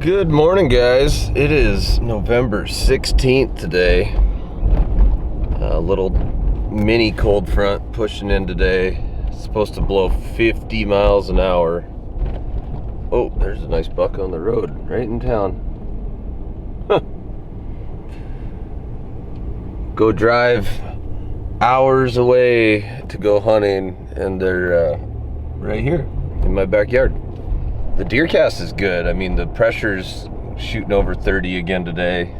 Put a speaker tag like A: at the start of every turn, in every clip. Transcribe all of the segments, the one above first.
A: Good morning, guys. It is November 16th today. A little mini cold front pushing in today. It's supposed to blow 50 miles an hour. Oh, there's a nice buck on the road right in town. Huh. Go drive hours away to go hunting, and they're right here in my backyard. The deer cast is good. I mean, the pressure's shooting over 30 again today,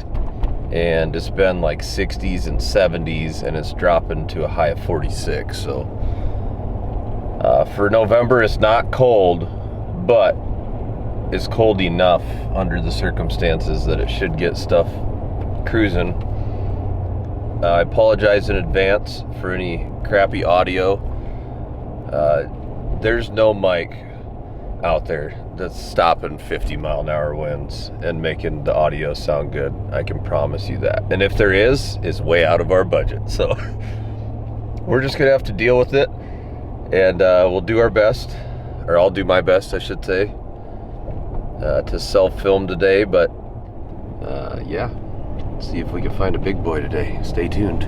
A: and it's been like 60s and 70s, and it's dropping to a high of 46. So for November, it's not cold, but it's cold enough under the circumstances that it should get stuff cruising. I apologize in advance for any crappy audio. There's no mic out there that's stopping 50 mile an hour winds and making the audio sound good. I can promise you that. And if there is, it's way out of our budget. So we're just gonna have to deal with it, and we'll do our best, or I'll do my best, I should say, to self-film today. But yeah, let's see if we can find a big boy today. Stay tuned.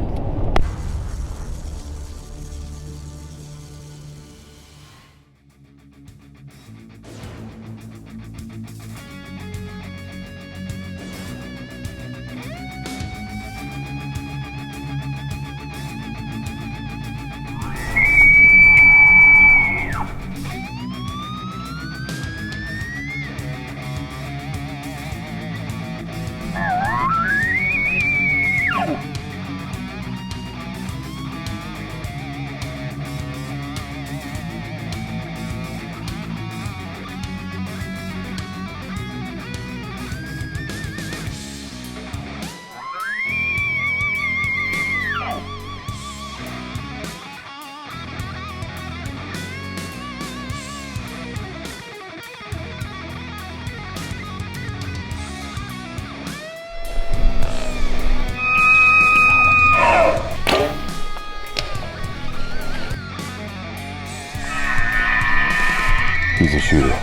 A: He's a shooter.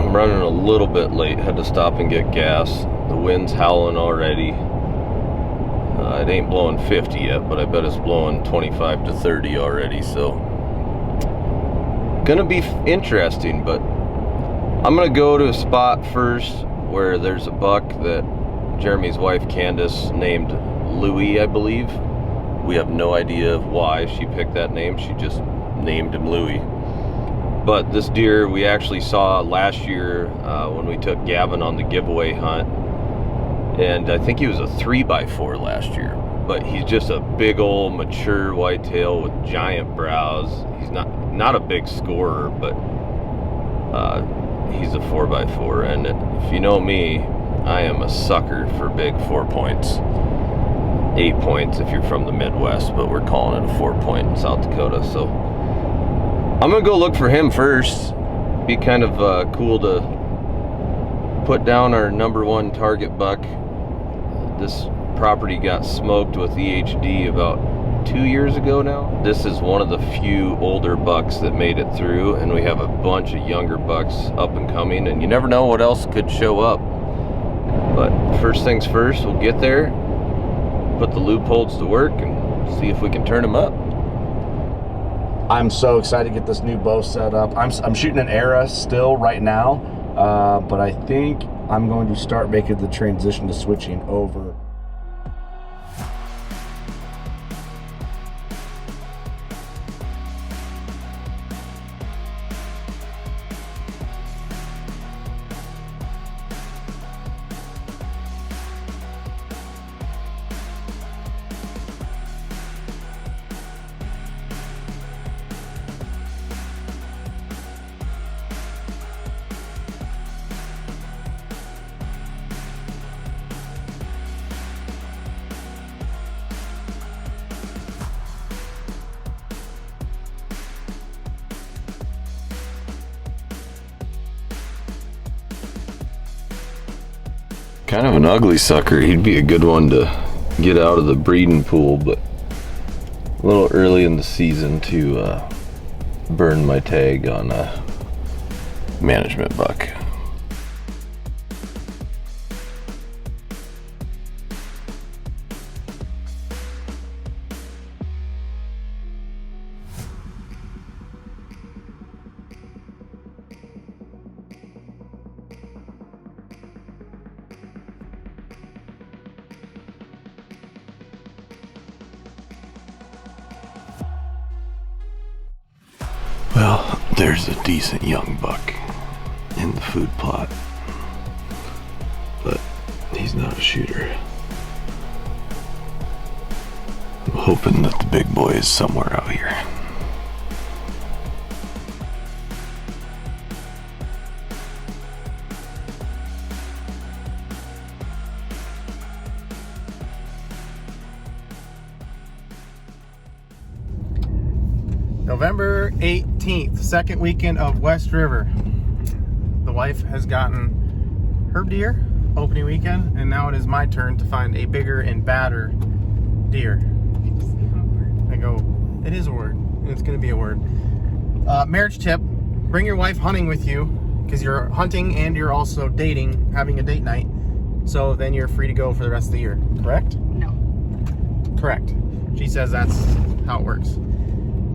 A: Running a little bit late, had to stop and get gas. The wind's howling already. It ain't blowing 50 yet, but I bet it's blowing 25 to 30 already, so gonna be interesting. But I'm gonna go to a spot first where there's a buck that Jeremy's wife Candace named Louie, I believe. We have no idea why she picked that name. She just named him Louie. But this deer we actually saw last year when we took Gavin on the giveaway hunt, and I think he was a 3x4 last year. But he's just a big old mature whitetail with giant brows. He's not a big scorer, but he's a 4x4. And if you know me, I am a sucker for big 4 points. 8 points if you're from the Midwest, but we're calling it a 4 point in South Dakota. So I'm gonna go look for him first. Be kind of cool to put down our #1 target buck. This property got smoked with EHD about 2 years ago now. This is one of the few older bucks that made it through, and we have a bunch of younger bucks up and coming, and you never know what else could show up. But first things first, we'll get there, put the loopholes to work, and see if we can turn them up.
B: I'm so excited to get this new bow set up. I'm shooting an Era still right now, but I think I'm going to start making the transition to switching over.
A: Kind of an ugly sucker. He'd be a good one to get out of the breeding pool, but a little early in the season to burn my tag on a management buck. Well, there's a decent young buck in the food plot, but he's not a shooter. I'm hoping that the big boy is somewhere out here.
C: November 18th, second weekend of West River. The wife has gotten her deer opening weekend, and now it is my turn to find a bigger and badder deer. I go, it is a word, and it's going to be a word. Marriage tip, bring your wife hunting with you, because you're hunting and you're also dating, having a date night, so then you're free to go for the rest of the year, correct?
D: No.
C: Correct. She says that's how it works.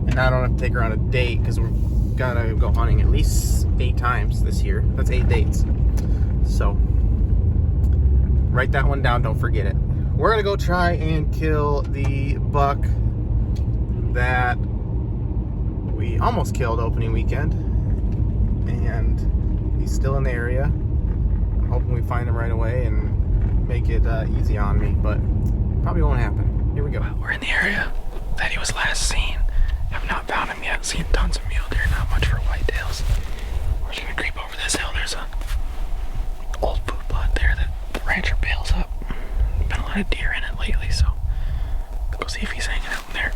C: And I don't have to take her on a date because we're gonna go hunting at least 8 times this year. That's 8 dates. So write that one down, don't forget it. We're gonna go try and kill the buck that we almost killed opening weekend. And he's still in the area. I'm hoping we find him right away and make it easy on me, but probably won't happen. Here we go.
E: We're in the area that he was last seen. Have not found him yet. Seen tons of mule deer, not much for whitetails. We're just gonna creep over this hill. There's a old food plot there that the rancher bails up. Been a lot of deer in it lately, so let's go see if he's hanging out in there.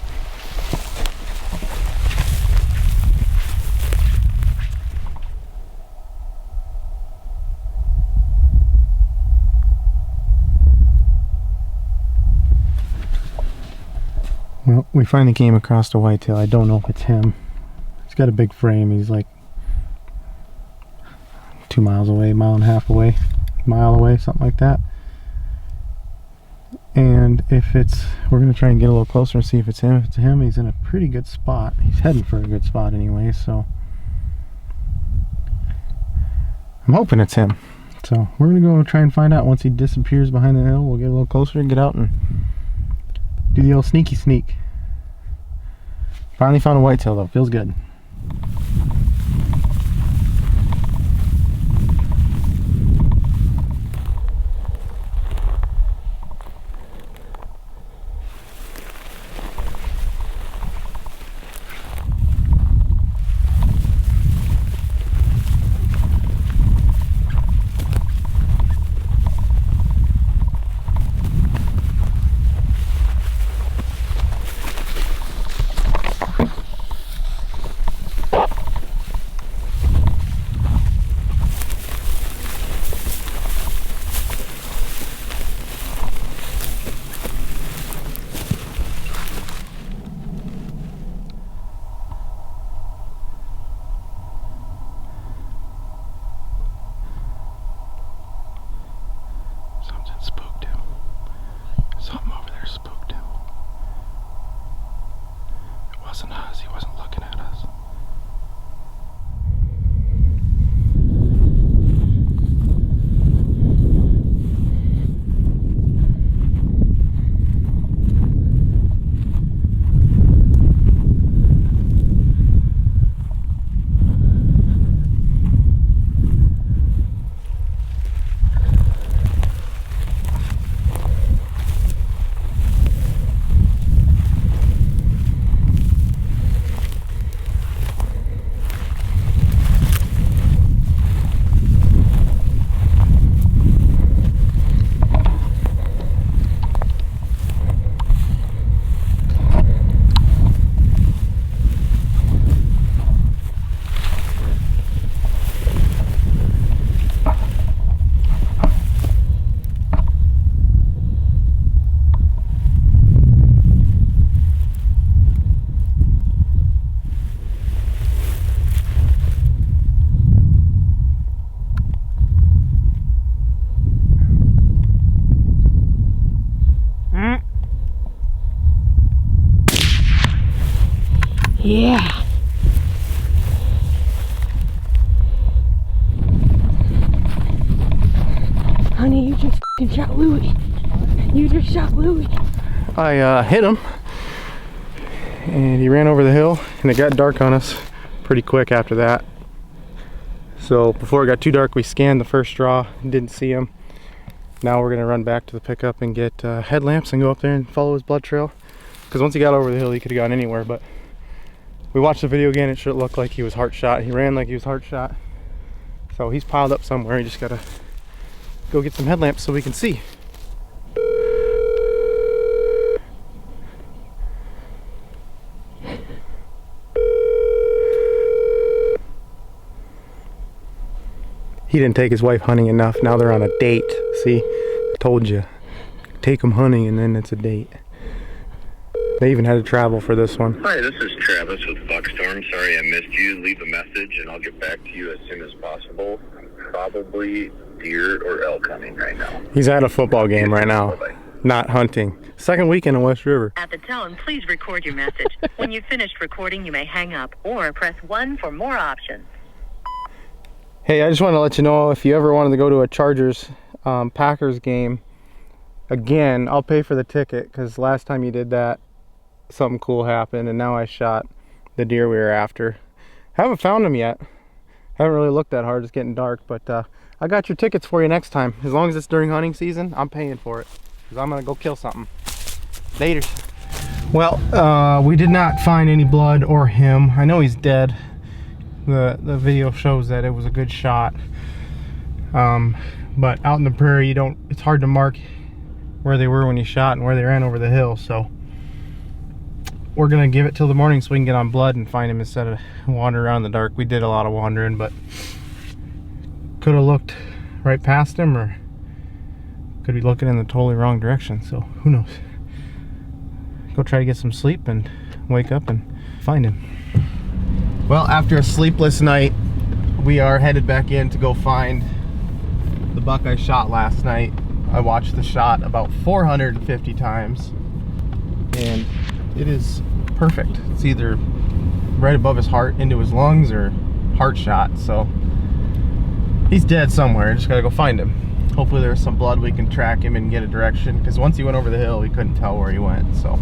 C: Well, we finally came across a whitetail. I don't know if it's him. He's got a big frame. He's like 2 miles away, mile and a half away, mile away, something like that. And if it's, we're going to try and get a little closer and see if it's him. If it's him, he's in a pretty good spot. He's heading for a good spot anyway, so I'm hoping it's him. So we're going to go try and find out. Once he disappears behind the hill, we'll get a little closer and get out and do the old sneaky sneak. Finally found a whitetail though, feels good.
D: Yeah. Honey, you just f***ing shot Louie. You just shot Louie.
C: I hit him and he ran over the hill, and it got dark on us pretty quick after that. So before it got too dark, we scanned the first draw and didn't see him. Now we're gonna run back to the pickup and get headlamps and go up there and follow his blood trail. Because once he got over the hill, he could have gone anywhere, but we watched the video again, it should look like he was heart shot. He ran like he was heart shot. So he's piled up somewhere. You just gotta go get some headlamps so we can see. He didn't take his wife hunting enough. Now they're on a date. See, I told you. Take them hunting and then it's a date. They even had to travel for this one.
F: Hi, this is Travis with Buckstorm. Sorry I missed you. Leave a message and I'll get back to you as soon as possible. I'm probably deer or elk hunting right now.
C: He's at a football game right now.
F: Bye-bye.
C: Not hunting. Second weekend in West River.
G: At the tone, please record your message. When you've finished recording, you may hang up or press 1 for more options.
C: Hey, I just want to let you know, if you ever wanted to go to a Chargers Packers game again, I'll pay for the ticket, because last time you did that, something cool happened, and now I shot the deer we were after. Haven't found him yet. Haven't really looked that hard. It's getting dark, but I got your tickets for you next time. As long as it's during hunting season, I'm paying for it, because I'm gonna go kill something. Later. Well, we did not find any blood or him. I know he's dead. The video shows that it was a good shot, but out in the prairie, it's hard to mark where they were when you shot and where they ran over the hill. So we're gonna give it till the morning so we can get on blood and find him instead of wandering around in the dark. We did a lot of wandering, but could have looked right past him, or could be looking in the totally wrong direction. So who knows? Go try to get some sleep and wake up and find him. Well, after a sleepless night, we are headed back in to go find the buck I shot last night. I watched the shot about 450 times, and it is perfect. It's either right above his heart into his lungs or heart shot. So he's dead somewhere. Just gotta go find him. Hopefully there's some blood, we can track him and get a direction, because once he went over the hill, we couldn't tell where he went. So,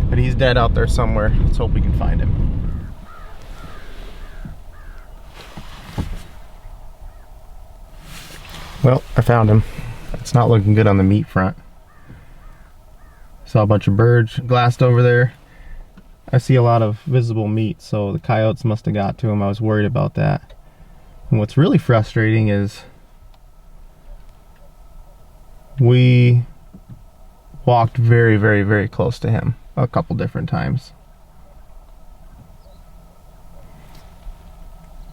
C: but he's dead out there somewhere. Let's hope we can find him. Well, I found him. It's not looking good on the meat front. Saw a bunch of birds glassed over there. I see a lot of visible meat, so the coyotes must have got to him. I was worried about that. And what's really frustrating is we walked very, very, very close to him a couple different times.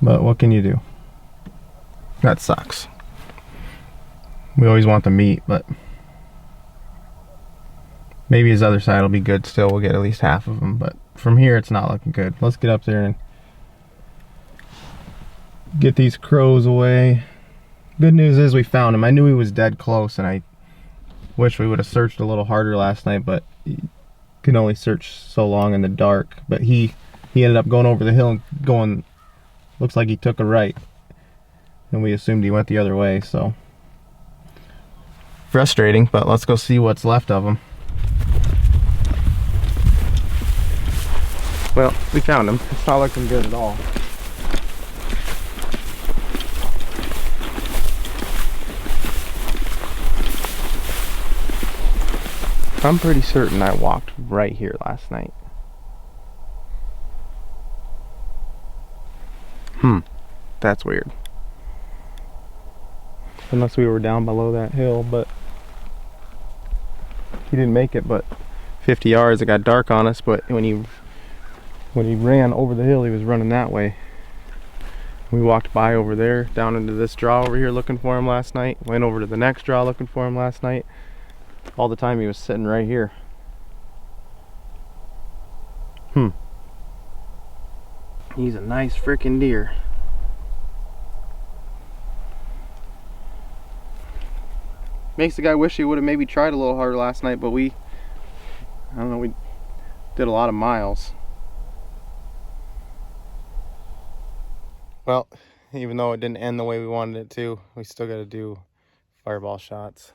C: But what can you do? That sucks. We always want the meat, but maybe his other side will be good still. We'll get at least half of them, but from here it's not looking good. Let's get up there and get these crows away. Good news is we found him. I knew he was dead close, and I wish we would have searched a little harder last night, but you can only search so long in the dark. But he ended up going over the hill and going, looks like he took a right, and we assumed he went the other way. So frustrating, but let's go see what's left of him. Well, we found him. It's not looking good at all. I'm pretty certain I walked right here last night. That's weird. Unless we were down below that hill, but he didn't make it but 50 yards. It got dark on us, but when he ran over the hill, he was running that way. We walked by over there, down into this draw over here looking for him last night. Went over to the next draw looking for him last night. All the time he was sitting right here. He's a nice freaking deer. Makes the guy wish he would have maybe tried a little harder last night, but we did a lot of miles. Well, even though it didn't end the way we wanted it to, we still got to do fireball shots.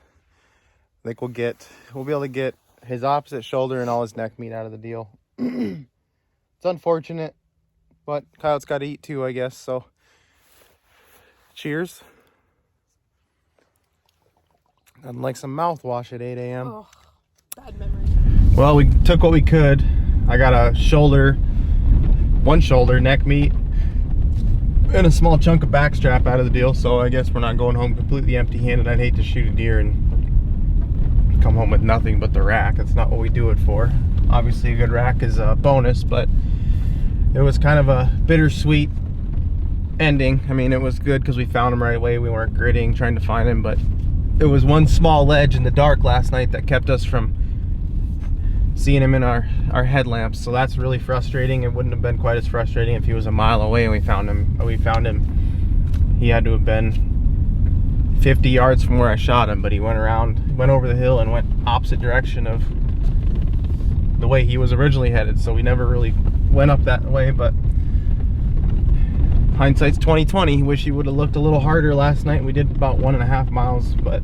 C: I think we'll be able to get his opposite shoulder and all his neck meat out of the deal. It's unfortunate, but Coyote's got to eat too, I guess. So, cheers. I'd like some mouthwash at 8 a.m.
D: Oh, bad memory.
C: Well, we took what we could. I got a shoulder, one shoulder, neck meat, and a small chunk of backstrap out of the deal. So I guess we're not going home completely empty-handed. I'd hate to shoot a deer and come home with nothing but the rack. That's not what we do it for. Obviously, a good rack is a bonus, but it was kind of a bittersweet ending. I mean, it was good because we found him right away. We weren't gritting, trying to find him, but it was one small ledge in the dark last night that kept us from seeing him in our headlamps. So that's really frustrating. It wouldn't have been quite as frustrating if he was a mile away and we found him. He had to have been 50 yards from where I shot him, but he went over the hill and went opposite direction of the way he was originally headed. So we never really went up that way, but hindsight's 20/20. Wish he would have looked a little harder last night. We did about 1.5 miles, but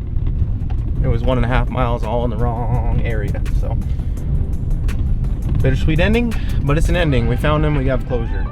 C: it was 1.5 miles all in the wrong area. So bittersweet ending, but it's an ending. We found him, we have closure.